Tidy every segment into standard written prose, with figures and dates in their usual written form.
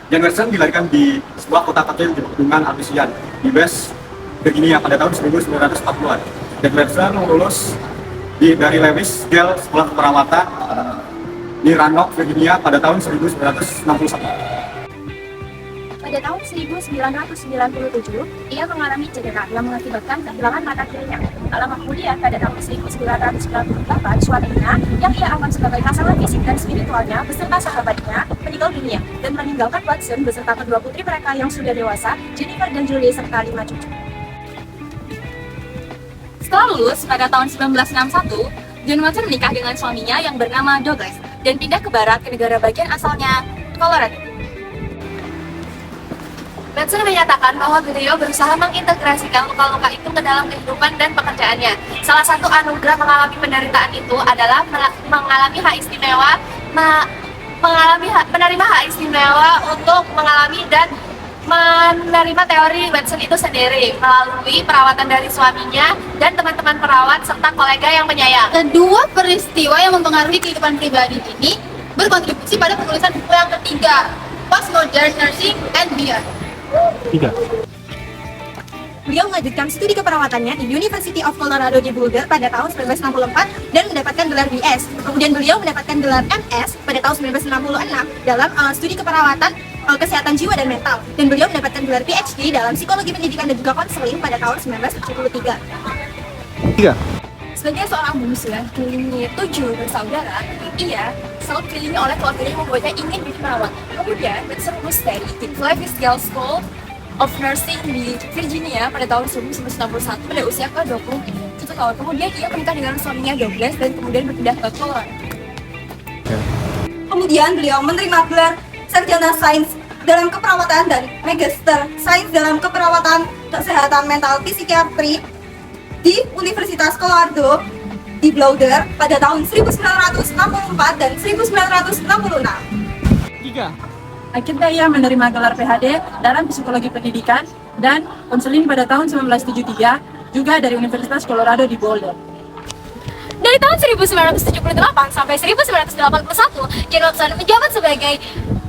Jan Larson dilahirkan di sebuah kota kecil di pegunungan Alpesian di West Virginia pada tahun 1940-an. Jan Larson lulus dari Lewis Gale Sekolah Keperawatan di Roanoke, Virginia pada tahun 1961. Pada tahun 1997, ia mengalami cedera yang mengakibatkan kehilangan mata kirinya. Tak lama kemudian, pada tahun 1998, suaminya, yang ia anggap sebagai pasangan fisik dan spiritualnya, beserta sahabatnya, meninggal dunia dan meninggalkan Watson beserta kedua putri mereka yang sudah dewasa, Jennifer dan Julie, serta 5 cucu. Setelah lulus pada tahun 1961, John Watson menikah dengan suaminya yang bernama Douglas dan pindah ke barat ke negara bagian asalnya, Colorado. Watson menyatakan bahwa beliau berusaha mengintegrasikan luka-luka itu ke dalam kehidupan dan pekerjaannya. Salah satu anugerah mengalami penderitaan itu adalah mengalami hak istimewa, menerima hak istimewa untuk mengalami dan menerima teori Watson itu sendiri melalui perawatan dari suaminya dan teman-teman perawat serta kolega yang penyayang. Kedua peristiwa yang mempengaruhi kehidupan pribadi ini berkontribusi pada penulisan buku yang ketiga, Postmodern Nursing and Beyond. Beliau melanjutkan studi keperawatannya di University of Colorado di Boulder pada tahun 1964 dan mendapatkan gelar BS. Kemudian beliau mendapatkan gelar MS pada tahun 1966 dalam studi keperawatan kesehatan jiwa dan mental. Dan beliau mendapatkan gelar PhD dalam psikologi pendidikan dan juga konseling pada tahun 1973. Sebagai seorang bungsu yang dikelilingi 7 bersaudara, ia selalu dikelilingi oleh keluarganya yang membuatnya ingin menjadi perawat. Kemudian, Watson lulus dari the Lewis Gale School of Nursing di Virginia pada tahun 1961 pada usia ke-21 tahun. Kemudian ia menikah dengan suaminya Douglas dan kemudian berpindah ke Colorado. Kemudian beliau menerima gelar sarjana sains dalam keperawatan dan magister sains dalam keperawatan kesehatan mental psikiatri di Universitas Colorado di Boulder pada tahun 1964 dan 1966. Akhirnya ia menerima gelar PhD dalam psikologi pendidikan dan konseling pada tahun 1973 juga dari Universitas Colorado di Boulder. Dari tahun 1978 sampai 1981, John Watson menjabat sebagai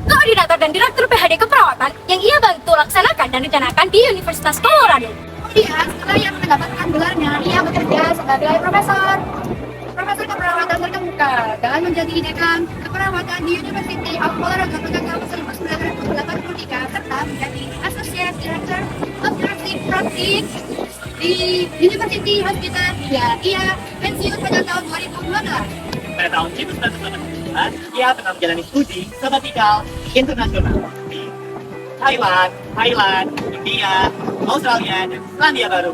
koordinator dan direktur PhD keperawatan yang ia bantu laksanakan dan rencanakan di Universitas Colorado. Kemudian, setelah ia mendapatkan gelarnya, ia bekerja sebagai profesor keperawatan terkemuka dan menjadi dekan keperawatan di University of Colorado pada tahun 1983 serta menjadi Associate Director of Nursing Practice di University Hospital. Ia pensiun pada tahun 2012. Pada tahun 1989, ia pernah menjalani studi sabbatical internasional di Thailand, India, Australia, dan Selandia Baru.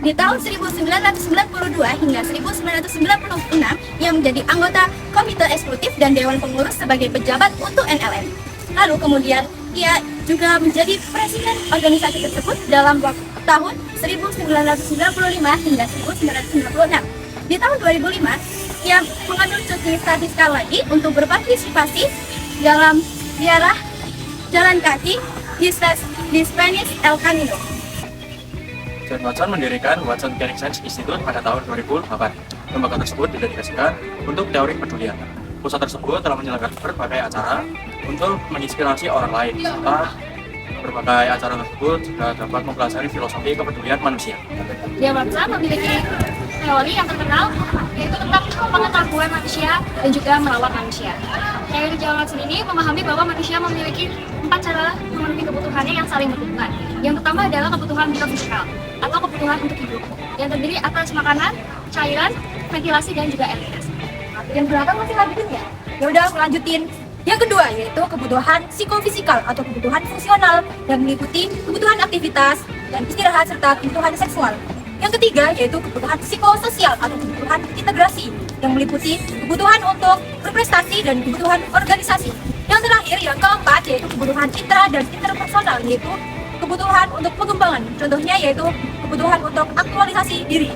Di tahun 1992 hingga 1996, ia menjadi anggota Komite Eksekutif dan Dewan Pengurus sebagai pejabat untuk NLM. Lalu kemudian, ia juga menjadi presiden organisasi tersebut dalam waktu tahun 1995 hingga 1996. Di tahun 2005, ia mengambil cuti statistik lagi untuk berpartisipasi dalam ziarah jalan kaki di Spanish El Camino. John Watson mendirikan Watson Caring Science Institute pada tahun 2008. Lembaga tersebut didedikasikan untuk teori kepedulian. Pusat tersebut telah menyelenggarakan berbagai acara untuk menginspirasi orang lain, serta berbagai acara tersebut juga dapat mempelajari filosofi kepedulian manusia. John Watson memiliki teori yang terkenal yaitu tentang pengetahuan manusia dan juga merawat manusia. Teori John Watson ini memahami bahwa manusia memiliki 4 cara memenuhi kebutuhannya yang saling berhubungan. Yang pertama adalah kebutuhan biofisikal atau kebutuhan untuk hidup yang terdiri atas makanan, cairan, ventilasi, dan juga air. Yang belakang masih lanjutin ya? Ya udah aku lanjutin. Yang kedua yaitu kebutuhan psikofisikal atau kebutuhan fungsional yang meliputi kebutuhan aktivitas dan istirahat serta kebutuhan seksual. Yang ketiga yaitu kebutuhan psikososial atau kebutuhan integrasi yang meliputi kebutuhan untuk berprestasi dan kebutuhan organisasi. Yang terakhir yang keempat yaitu kebutuhan intra dan interpersonal yaitu kebutuhan untuk pengembangan. Contohnya yaitu kebutuhan untuk aktualisasi diri.